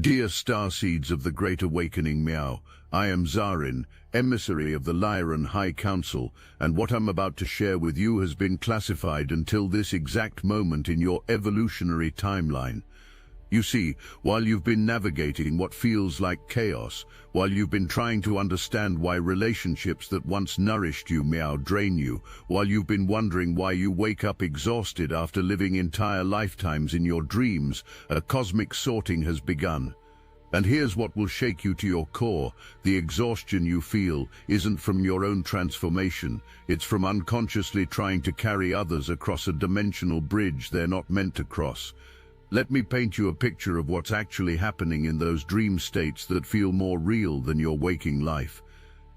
Dear Starseeds of the Great Awakening Meow, I am Zarin, emissary of the Lyran High Council, and what I'm about to share with you has been classified until this exact moment in your evolutionary timeline. You see, while you've been navigating what feels like chaos, while you've been trying to understand why relationships that once nourished you meow drain you, while you've been wondering why you wake up exhausted after living entire lifetimes in your dreams, a cosmic sorting has begun. And here's what will shake you to your core. The exhaustion you feel isn't from your own transformation. It's from unconsciously trying to carry others across a dimensional bridge they're not meant to cross. Let me paint you a picture of what's actually happening in those dream states that feel more real than your waking life.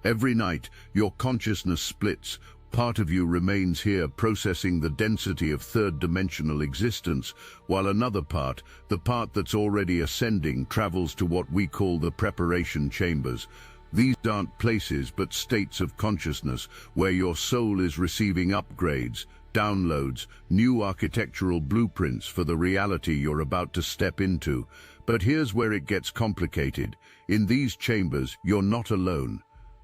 Every night, your consciousness splits. Part of you remains here processing the density of third-dimensional existence, while another part, the part that's already ascending, travels to what we call the preparation chambers. These aren't places but states of consciousness where your soul is receiving upgrades, downloads, new architectural blueprints for the reality you're about to step into. But here's where it gets complicated. In these chambers, you're not alone.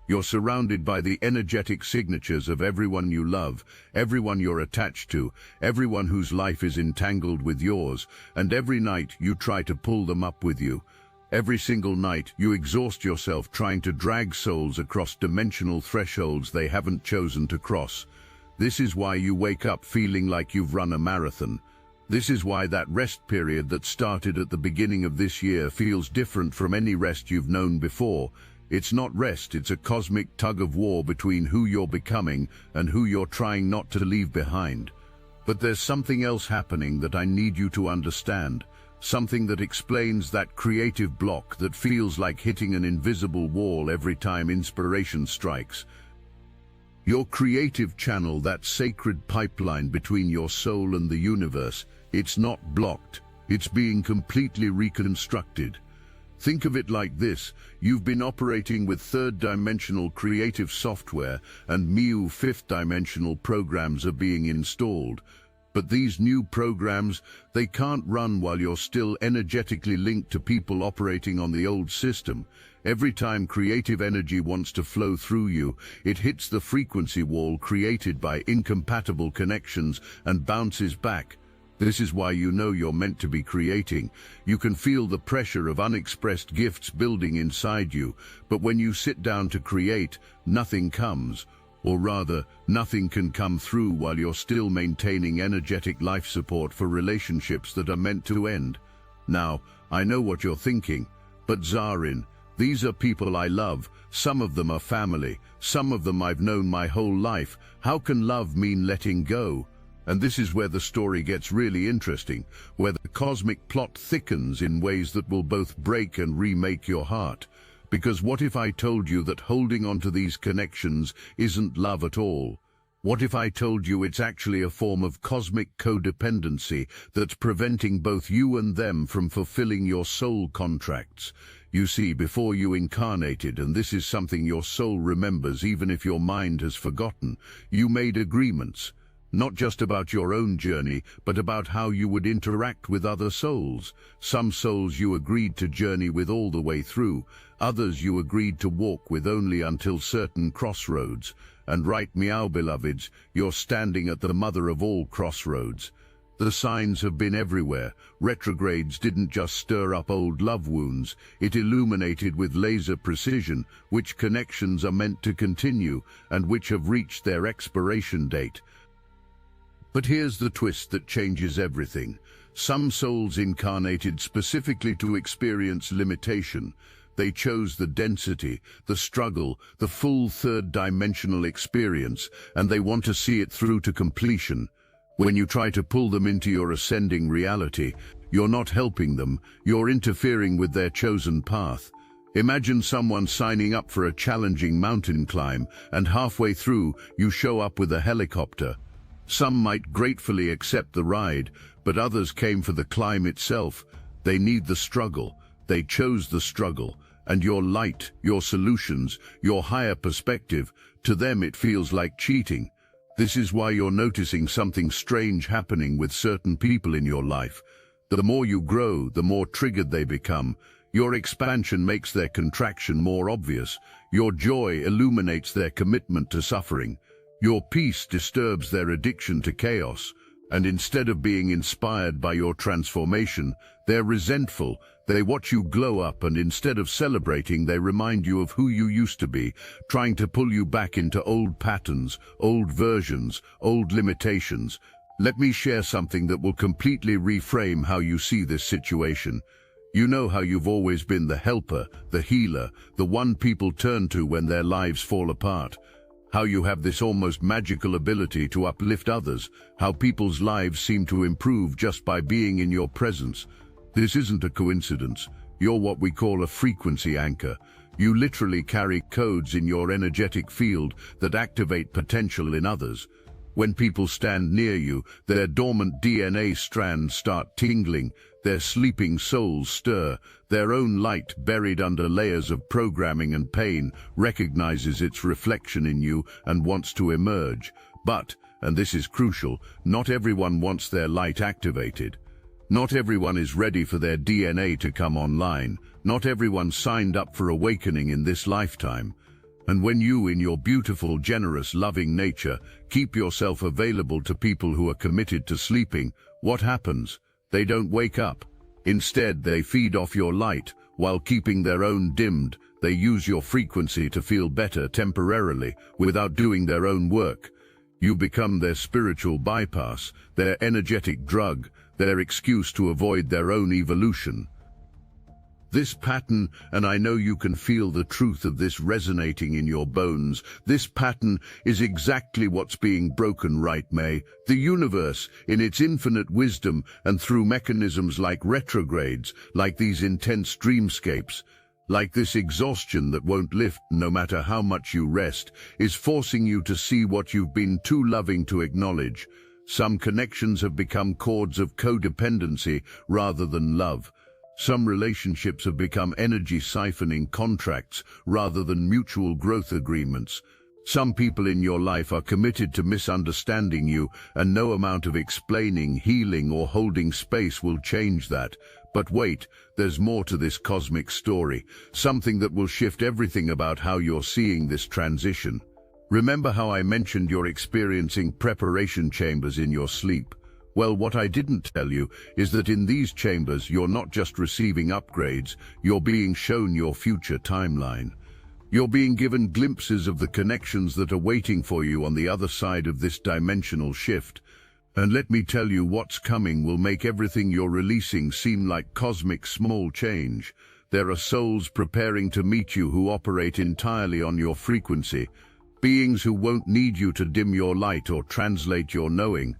You're surrounded by the energetic signatures of everyone you love, everyone you're attached to, everyone whose life is entangled with yours, and every night you try to pull them up with you. Every single night, you exhaust yourself trying to drag souls across dimensional thresholds they haven't chosen to cross. This is why you wake up feeling like you've run a marathon. This is why that rest period that started at the beginning of this year feels different from any rest you've known before. It's not rest, it's a cosmic tug-of-war between who you're becoming and who you're trying not to leave behind. But there's something else happening that I need you to understand. Something that explains that creative block that feels like hitting an invisible wall every time inspiration strikes. Your creative channel, that sacred pipeline between your soul and the universe, it's not blocked, it's being completely reconstructed. Think of it like this: you've been operating with third-dimensional creative software and new fifth-dimensional programs are being installed. But these new programs, they can't run while you're still energetically linked to people operating on the old system. Every time creative energy wants to flow through you, it hits the frequency wall created by incompatible connections and bounces back. This is why you know you're meant to be creating. You can feel the pressure of unexpressed gifts building inside you, but when you sit down to create, nothing comes. Or rather, nothing can come through while you're still maintaining energetic life support for relationships that are meant to end. Now, I know what you're thinking, but Zarin, these are people I love. Some of them are family. Some of them I've known my whole life. How can love mean letting go? And this is where the story gets really interesting, where the cosmic plot thickens in ways that will both break and remake your heart. Because what if I told you that holding on to these connections isn't love at all? What if I told you it's actually a form of cosmic codependency that's preventing both you and them from fulfilling your soul contracts? You see, before you incarnated, and this is something your soul remembers even if your mind has forgotten, you made agreements. Not just about your own journey, but about how you would interact with other souls. Some souls you agreed to journey with all the way through. Others you agreed to walk with only until certain crossroads. And right, meow beloveds, you're standing at the mother of all crossroads. The signs have been everywhere. Retrogrades didn't just stir up old love wounds. It illuminated with laser precision which connections are meant to continue and which have reached their expiration date. But here's the twist that changes everything. Some souls incarnated specifically to experience limitation. They chose the density, the struggle, the full third-dimensional experience, and they want to see it through to completion. When you try to pull them into your ascending reality, you're not helping them, you're interfering with their chosen path. Imagine someone signing up for a challenging mountain climb, and halfway through, you show up with a helicopter. Some might gratefully accept the ride, but others came for the climb itself. They need the struggle. They chose the struggle. And your light, your solutions, your higher perspective, to them it feels like cheating. This is why you're noticing something strange happening with certain people in your life. The more you grow, the more triggered they become. Your expansion makes their contraction more obvious. Your joy illuminates their commitment to suffering. Your peace disturbs their addiction to chaos. And instead of being inspired by your transformation, they're resentful. They watch you glow up, and instead of celebrating, they remind you of who you used to be, trying to pull you back into old patterns, old versions, old limitations. Let me share something that will completely reframe how you see this situation. You know how you've always been the helper, the healer, the one people turn to when their lives fall apart. How you have this almost magical ability to uplift others, how people's lives seem to improve just by being in your presence. This isn't a coincidence. You're what we call a frequency anchor. You literally carry codes in your energetic field that activate potential in others. When people stand near you, their dormant DNA strands start tingling, their sleeping souls stir, their own light, buried under layers of programming and pain, recognizes its reflection in you and wants to emerge. But, and this is crucial, not everyone wants their light activated. Not everyone is ready for their DNA to come online. Not everyone signed up for awakening in this lifetime. And when you, in your beautiful, generous, loving nature, keep yourself available to people who are committed to sleeping, what happens? They don't wake up. Instead, they feed off your light, while keeping their own dimmed. They use your frequency to feel better temporarily, without doing their own work. You become their spiritual bypass, their energetic drug, their excuse to avoid their own evolution. This pattern, and I know you can feel the truth of this resonating in your bones, this pattern is exactly what's being broken right, May. The universe, in its infinite wisdom and through mechanisms like retrogrades, like these intense dreamscapes, like this exhaustion that won't lift no matter how much you rest, is forcing you to see what you've been too loving to acknowledge. Some connections have become cords of codependency rather than love. Some relationships have become energy siphoning contracts rather than mutual growth agreements. Some people in your life are committed to misunderstanding you, and no amount of explaining, healing, or holding space will change that. But wait, there's more to this cosmic story, something that will shift everything about how you're seeing this transition. Remember how I mentioned you're experiencing preparation chambers in your sleep? Well, what I didn't tell you is that in these chambers you're not just receiving upgrades, you're being shown your future timeline. You're being given glimpses of the connections that are waiting for you on the other side of this dimensional shift. And let me tell you, what's coming will make everything you're releasing seem like cosmic small change. There are souls preparing to meet you who operate entirely on your frequency. Beings who won't need you to dim your light or translate your knowing.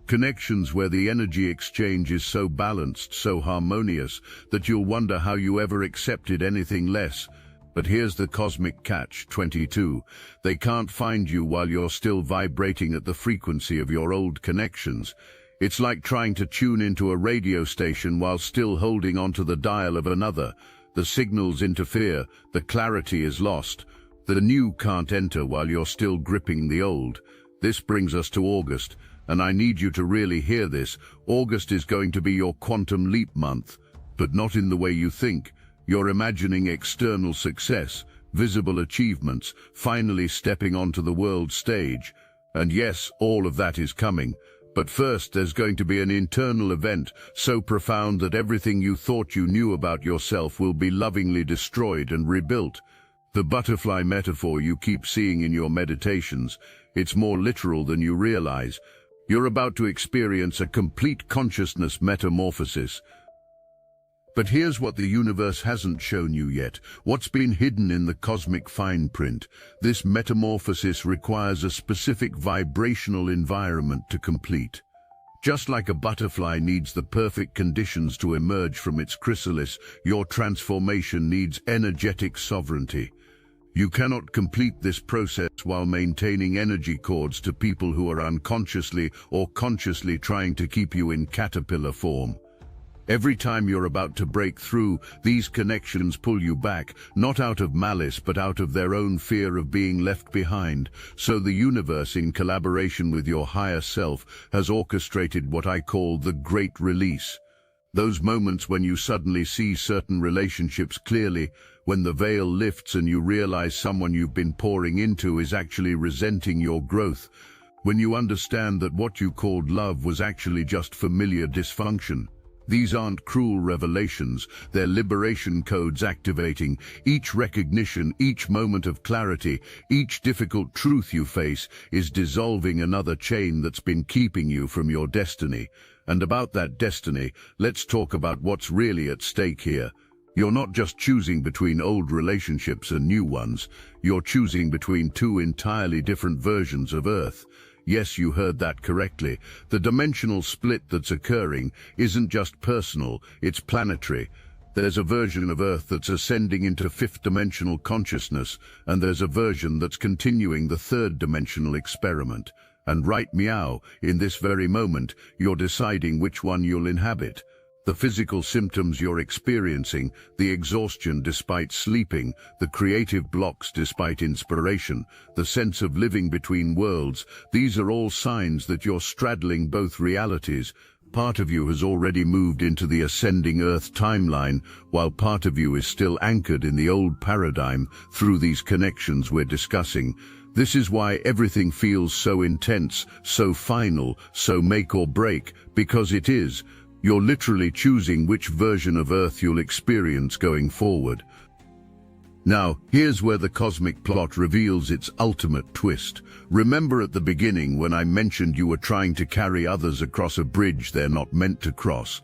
Connections where the energy exchange is so balanced, so harmonious, that you'll wonder how you ever accepted anything less. But here's the cosmic catch, 22. They can't find you while you're still vibrating at the frequency of your old connections. It's like trying to tune into a radio station while still holding onto the dial of another. The signals interfere, the clarity is lost. The new can't enter while you're still gripping the old. This brings us to August. And I need you to really hear this. August is going to be your quantum leap month, but not in the way you think. You're imagining external success, visible achievements, finally stepping onto the world stage. And yes, all of that is coming. But first, there's going to be an internal event so profound that everything you thought you knew about yourself will be lovingly destroyed and rebuilt. The butterfly metaphor you keep seeing in your meditations, it's more literal than you realize. You're about to experience a complete consciousness metamorphosis. But here's what the universe hasn't shown you yet, what's been hidden in the cosmic fine print. This metamorphosis requires a specific vibrational environment to complete. Just like a butterfly needs the perfect conditions to emerge from its chrysalis, your transformation needs energetic sovereignty. You cannot complete this process while maintaining energy cords to people who are unconsciously or consciously trying to keep you in caterpillar form. Every time you're about to break through, these connections pull you back, not out of malice but out of their own fear of being left behind. So the universe, in collaboration with your higher self, has orchestrated what I call the Great Release. Those moments when you suddenly see certain relationships clearly, when the veil lifts and you realize someone you've been pouring into is actually resenting your growth, when you understand that what you called love was actually just familiar dysfunction. These aren't cruel revelations, they're liberation codes activating. Each recognition, each moment of clarity, each difficult truth you face is dissolving another chain that's been keeping you from your destiny. And about that destiny, let's talk about what's really at stake here. You're not just choosing between old relationships and new ones, you're choosing between two entirely different versions of Earth. Yes, you heard that correctly. The dimensional split that's occurring isn't just personal, it's planetary. There's a version of Earth that's ascending into fifth-dimensional consciousness, and there's a version that's continuing the third-dimensional experiment. And right meow, in this very moment, you're deciding which one you'll inhabit. The physical symptoms you're experiencing, the exhaustion despite sleeping, the creative blocks despite inspiration, the sense of living between worlds, these are all signs that you're straddling both realities. Part of you has already moved into the ascending Earth timeline, while part of you is still anchored in the old paradigm through these connections we're discussing. This is why everything feels so intense, so final, so make or break, because it is. You're literally choosing which version of Earth you'll experience going forward. Now, here's where the cosmic plot reveals its ultimate twist. Remember at the beginning when I mentioned you were trying to carry others across a bridge they're not meant to cross?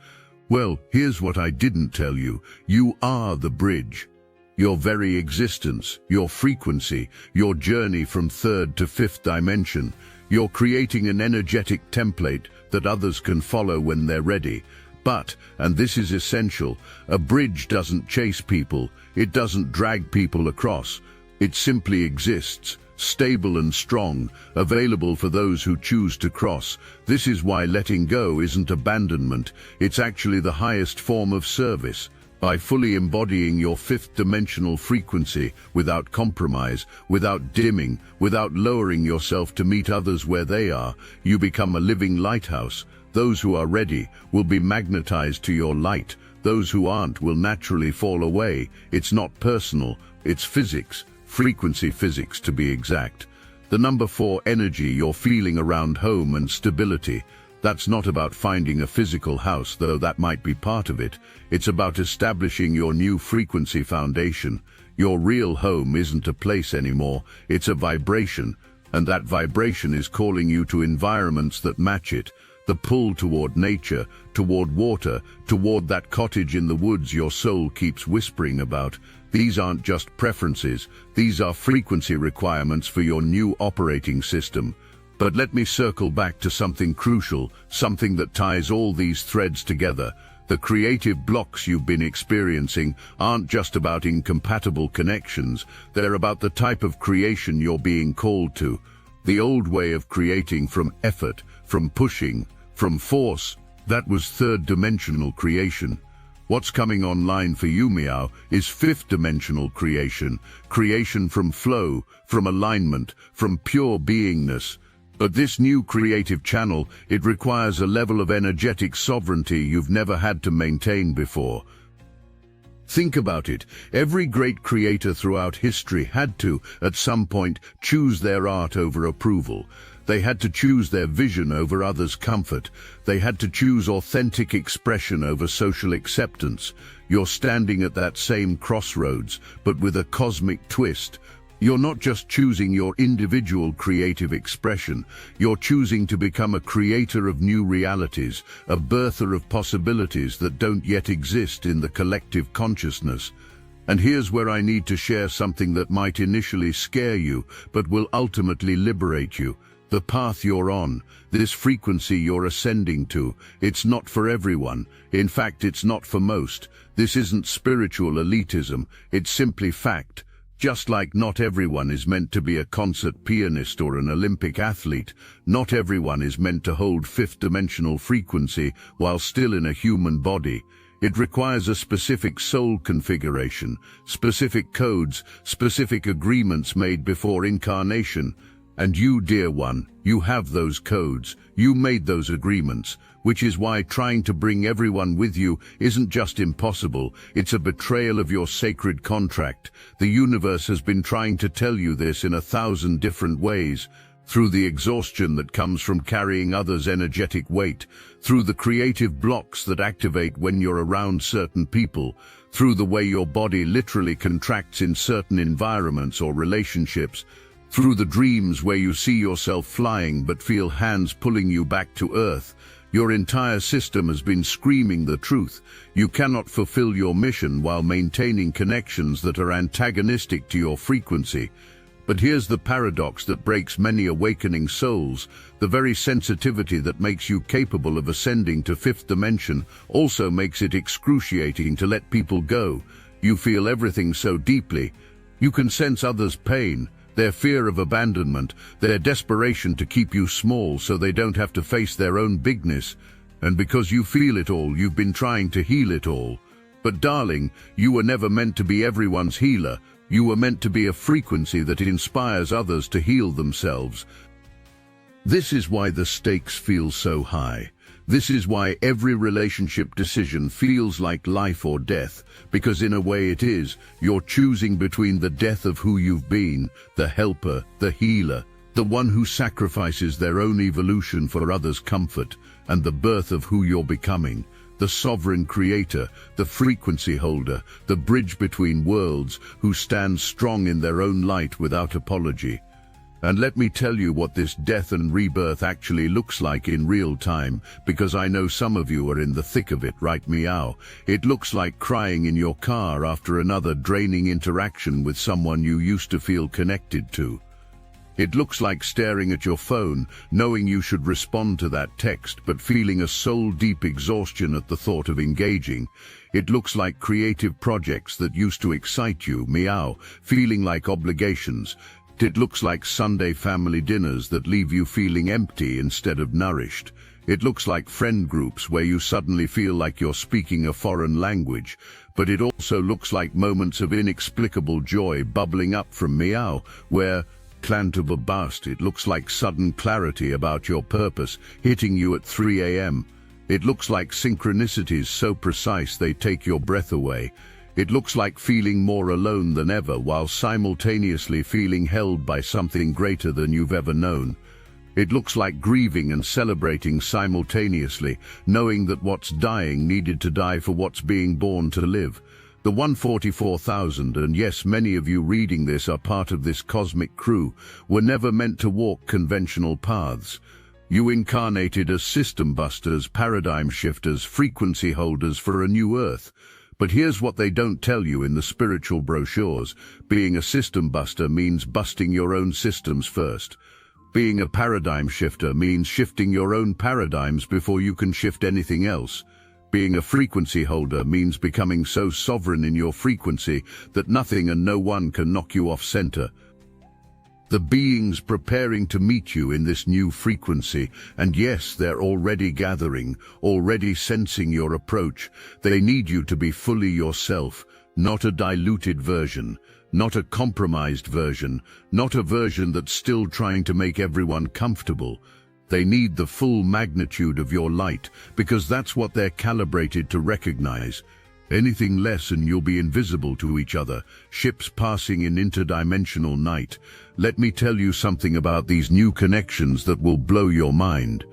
Well, here's what I didn't tell you. You are the bridge. Your very existence, your frequency, your journey from third to fifth dimension. You're creating an energetic template that others can follow when they're ready. But, and this is essential, a bridge doesn't chase people, it doesn't drag people across. It simply exists, stable and strong, available for those who choose to cross. This is why letting go isn't abandonment, it's actually the highest form of service. By fully embodying your fifth-dimensional frequency, without compromise, without dimming, without lowering yourself to meet others where they are, you become a living lighthouse. Those who are ready will be magnetized to your light. Those who aren't will naturally fall away. It's not personal, it's physics, frequency physics to be exact. The number 4 energy you're feeling around home and stability. That's not about finding a physical house, though that might be part of it. It's about establishing your new frequency foundation. Your real home isn't a place anymore, it's a vibration, and that vibration is calling you to environments that match it. The pull toward nature, toward water, toward that cottage in the woods your soul keeps whispering about. These aren't just preferences, these are frequency requirements for your new operating system. But let me circle back to something crucial, something that ties all these threads together. The creative blocks you've been experiencing aren't just about incompatible connections, they're about the type of creation you're being called to. The old way of creating from effort, from pushing, from force, that was third-dimensional creation. What's coming online for you, Meow, is fifth-dimensional creation, creation from flow, from alignment, from pure beingness. But this new creative channel, it requires a level of energetic sovereignty you've never had to maintain before. Think about it. Every great creator throughout history had to, at some point, choose their art over approval. They had to choose their vision over others' comfort. They had to choose authentic expression over social acceptance. You're standing at that same crossroads, but with a cosmic twist. You're not just choosing your individual creative expression, you're choosing to become a creator of new realities, a birther of possibilities that don't yet exist in the collective consciousness. And here's where I need to share something that might initially scare you, but will ultimately liberate you. The path you're on, this frequency you're ascending to, it's not for everyone. In fact, it's not for most. This isn't spiritual elitism, it's simply fact. Just like not everyone is meant to be a concert pianist or an Olympic athlete, not everyone is meant to hold fifth-dimensional frequency while still in a human body. It requires a specific soul configuration, specific codes, specific agreements made before incarnation. And you, dear one, you have those codes, you made those agreements, which is why trying to bring everyone with you isn't just impossible, it's a betrayal of your sacred contract. The universe has been trying to tell you this in 1,000 different ways, through the exhaustion that comes from carrying others' energetic weight, through the creative blocks that activate when you're around certain people, through the way your body literally contracts in certain environments or relationships, through the dreams where you see yourself flying but feel hands pulling you back to earth. Your entire system has been screaming the truth. You cannot fulfill your mission while maintaining connections that are antagonistic to your frequency. But here's the paradox that breaks many awakening souls. The very sensitivity that makes you capable of ascending to fifth dimension also makes it excruciating to let people go. You feel everything so deeply. You can sense others' pain, their fear of abandonment, their desperation to keep you small so they don't have to face their own bigness. And because you feel it all, you've been trying to heal it all. But darling, you were never meant to be everyone's healer. You were meant to be a frequency that inspires others to heal themselves. This is why the stakes feel so high. This is why every relationship decision feels like life or death, because in a way it is. You're choosing between the death of who you've been, the helper, the healer, the one who sacrifices their own evolution for others' comfort, and the birth of who you're becoming, the sovereign creator, the frequency holder, the bridge between worlds, who stands strong in their own light without apology. And let me tell you what this death and rebirth actually looks like in real time, because I know some of you are in the thick of it, right, meow? It looks like crying in your car after another draining interaction with someone you used to feel connected to. It looks like staring at your phone, knowing you should respond to that text, but feeling a soul-deep exhaustion at the thought of engaging. It looks like creative projects that used to excite you, meow, feeling like obligations. It looks like Sunday family dinners that leave you feeling empty instead of nourished. It looks like friend groups where you suddenly feel like you're speaking a foreign language. But it also looks like moments of inexplicable joy bubbling up from meow, where, clan to the bust, it looks like sudden clarity about your purpose hitting you at 3 a.m. It looks like synchronicities so precise they take your breath away. It looks like feeling more alone than ever while simultaneously feeling held by something greater than you've ever known. It looks like grieving and celebrating simultaneously, knowing that what's dying needed to die for what's being born to live. The 144,000, and yes, many of you reading this are part of this cosmic crew, were never meant to walk conventional paths. You incarnated as system busters, paradigm shifters, frequency holders for a new Earth. But here's what they don't tell you in the spiritual brochures. Being a system buster means busting your own systems first. Being a paradigm shifter means shifting your own paradigms before you can shift anything else. Being a frequency holder means becoming so sovereign in your frequency that nothing and no one can knock you off center. The beings preparing to meet you in this new frequency, and yes, they're already gathering, already sensing your approach. They need you to be fully yourself, not a diluted version, not a compromised version, not a version that's still trying to make everyone comfortable. They need the full magnitude of your light, because that's what they're calibrated to recognize. Anything less and you'll be invisible to each other, ships passing in interdimensional night. Let me tell you something about these new connections that will blow your mind.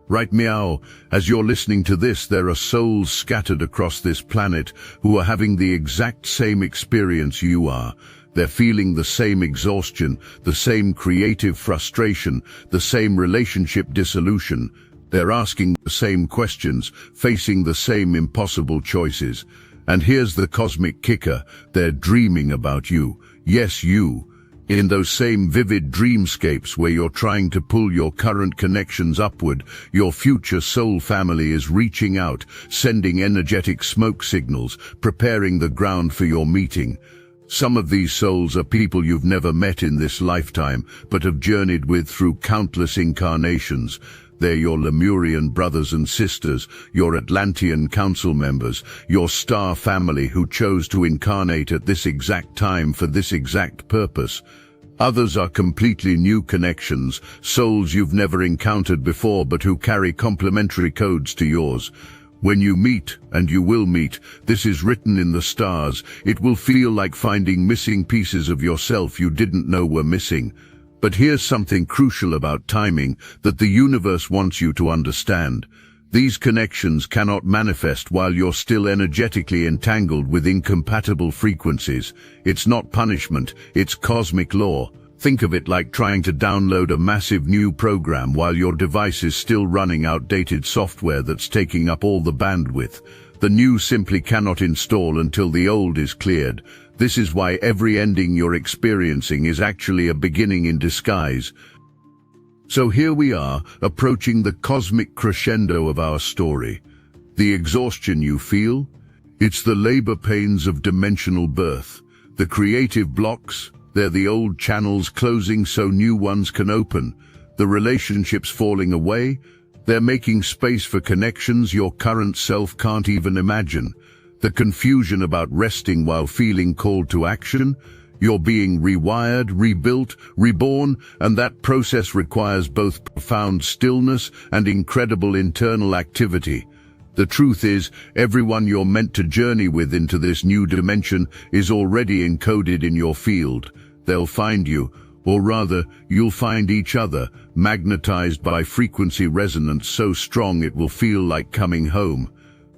Right, meow, as you're listening to this, there are souls scattered across this planet who are having the exact same experience you are. They're feeling the same exhaustion, the same creative frustration, the same relationship dissolution. They're asking the same questions, facing the same impossible choices. And here's the cosmic kicker, they're dreaming about you. Yes, you. In those same vivid dreamscapes where you're trying to pull your current connections upward, your future soul family is reaching out, sending energetic smoke signals, preparing the ground for your meeting. Some of these souls are people you've never met in this lifetime, but have journeyed with through countless incarnations. They're your Lemurian brothers and sisters, your Atlantean council members, your star family who chose to incarnate at this exact time for this exact purpose. Others are completely new connections, souls you've never encountered before but who carry complementary codes to yours. When you meet, and you will meet, this is written in the stars, it will feel like finding missing pieces of yourself you didn't know were missing. But here's something crucial about timing that the universe wants you to understand. These connections cannot manifest while you're still energetically entangled with incompatible frequencies. It's not punishment, it's cosmic law. Think of it like trying to download a massive new program while your device is still running outdated software that's taking up all the bandwidth. The new simply cannot install until the old is cleared. This is why every ending you're experiencing is actually a beginning in disguise. So here we are, approaching the cosmic crescendo of our story. The exhaustion you feel? It's the labor pains of dimensional birth. The creative blocks? They're the old channels closing so new ones can open. The relationships falling away? They're making space for connections your current self can't even imagine. The confusion about resting while feeling called to action? You're being rewired, rebuilt, reborn, and that process requires both profound stillness and incredible internal activity. The truth is, everyone you're meant to journey with into this new dimension is already encoded in your field. They'll find you, or rather, you'll find each other, magnetized by frequency resonance so strong it will feel like coming home.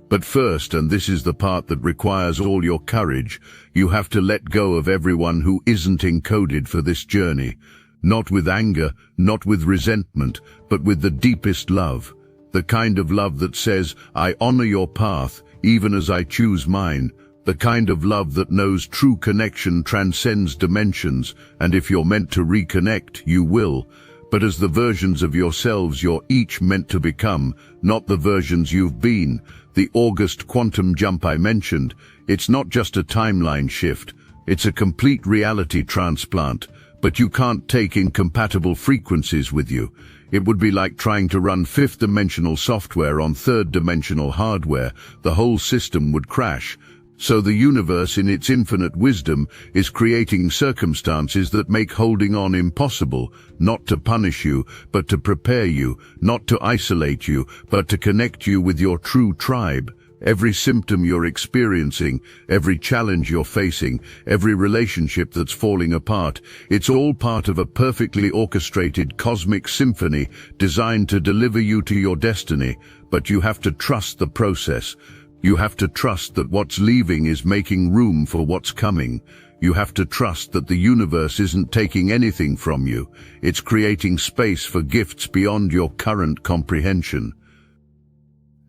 But first, and this is the part that requires all your courage, you have to let go of everyone who isn't encoded for this journey. Not with anger, not with resentment, but with the deepest love. The kind of love that says, I honor your path, even as I choose mine. The kind of love that knows true connection transcends dimensions, and if you're meant to reconnect, you will. But as the versions of yourselves you're each meant to become, not the versions you've been. The August quantum jump I mentioned, it's not just a timeline shift, it's a complete reality transplant. But you can't take incompatible frequencies with you. It would be like trying to run fifth-dimensional software on third-dimensional hardware. The whole system would crash. So the universe, in its infinite wisdom, is creating circumstances that make holding on impossible, not to punish you, but to prepare you, not to isolate you, but to connect you with your true tribe. Every symptom you're experiencing, every challenge you're facing, every relationship that's falling apart, it's all part of a perfectly orchestrated cosmic symphony designed to deliver you to your destiny. But you have to trust the process. You have to trust that what's leaving is making room for what's coming. You have to trust that the universe isn't taking anything from you. It's creating space for gifts beyond your current comprehension.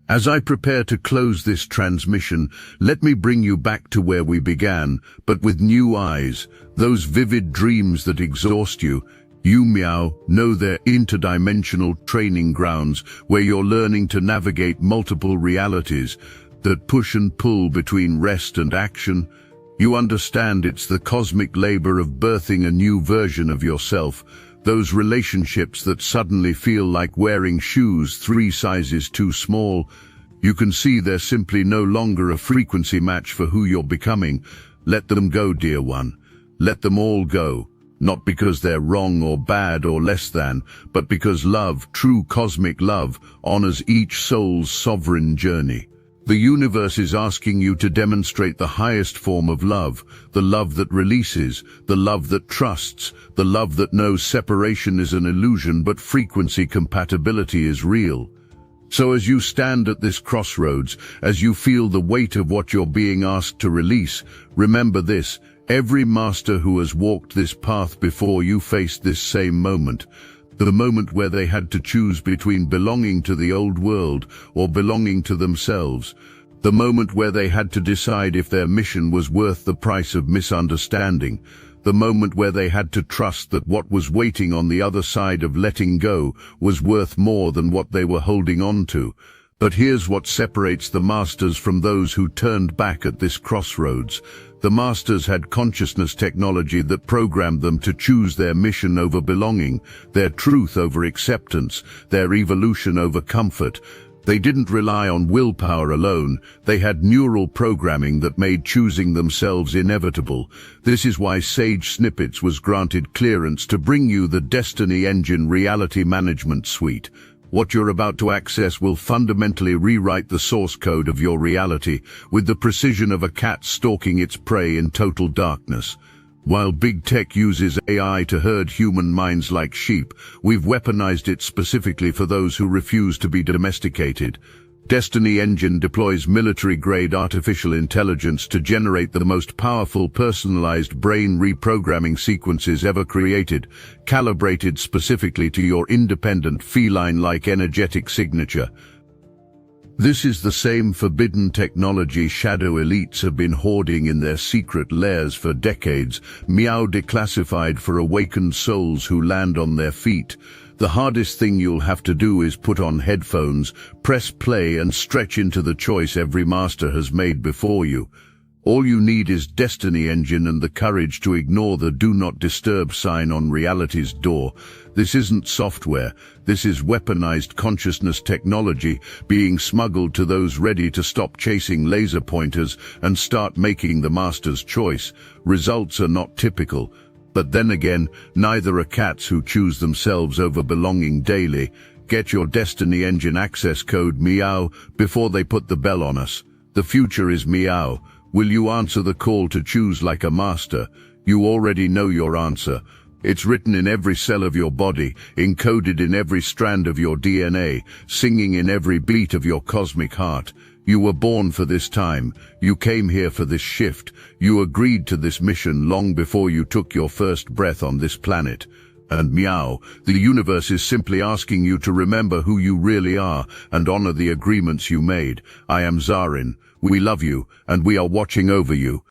As I prepare to close this transmission, let me bring you back to where we began, but with new eyes. Those vivid dreams that exhaust you, you, Meow, know they're interdimensional training grounds where you're learning to navigate multiple realities that push and pull between rest and action. You understand it's the cosmic labor of birthing a new version of yourself, those relationships that suddenly feel like wearing shoes 3 sizes too small. You can see they're simply no longer a frequency match for who you're becoming. Let them go, dear one. Let them all go. Not because they're wrong or bad or less than, but because love, true cosmic love, honors each soul's sovereign journey. The universe is asking you to demonstrate the highest form of love, the love that releases, the love that trusts, the love that knows separation is an illusion but frequency compatibility is real. So as you stand at this crossroads, as you feel the weight of what you're being asked to release, remember this: every master who has walked this path before you faced this same moment. The moment where they had to choose between belonging to the old world or belonging to themselves. The moment where they had to decide if their mission was worth the price of misunderstanding. The moment where they had to trust that what was waiting on the other side of letting go was worth more than what they were holding on to. But here's what separates the masters from those who turned back at this crossroads. The masters had consciousness technology that programmed them to choose their mission over belonging, their truth over acceptance, their evolution over comfort. They didn't rely on willpower alone, they had neural programming that made choosing themselves inevitable. This is why Sage Snippets was granted clearance to bring you the Destiny Engine Reality Management Suite. What you're about to access will fundamentally rewrite the source code of your reality with the precision of a cat stalking its prey in total darkness. While big tech uses AI to herd human minds like sheep, we've weaponized it specifically for those who refuse to be domesticated. Destiny Engine deploys military-grade artificial intelligence to generate the most powerful personalized brain reprogramming sequences ever created, calibrated specifically to your independent feline-like energetic signature. This is the same forbidden technology shadow elites have been hoarding in their secret lairs for decades, meow declassified for awakened souls who land on their feet. The hardest thing you'll have to do is put on headphones, press play and stretch into the choice every master has made before you. All you need is Destiny Engine and the courage to ignore the Do Not Disturb sign on reality's door. This isn't software, this is weaponized consciousness technology being smuggled to those ready to stop chasing laser pointers and start making the master's choice. Results are not typical. But then again, neither are cats who choose themselves over belonging daily. Get your Destiny Engine access code MEOW before they put the bell on us. The future is MEOW. Will you answer the call to choose like a master? You already know your answer. It's written in every cell of your body, encoded in every strand of your DNA, singing in every beat of your cosmic heart. You were born for this time. You came here for this shift. You agreed to this mission long before you took your first breath on this planet. And meow, the universe is simply asking you to remember who you really are and honor the agreements you made. I am Zarin. We love you, and we are watching over you.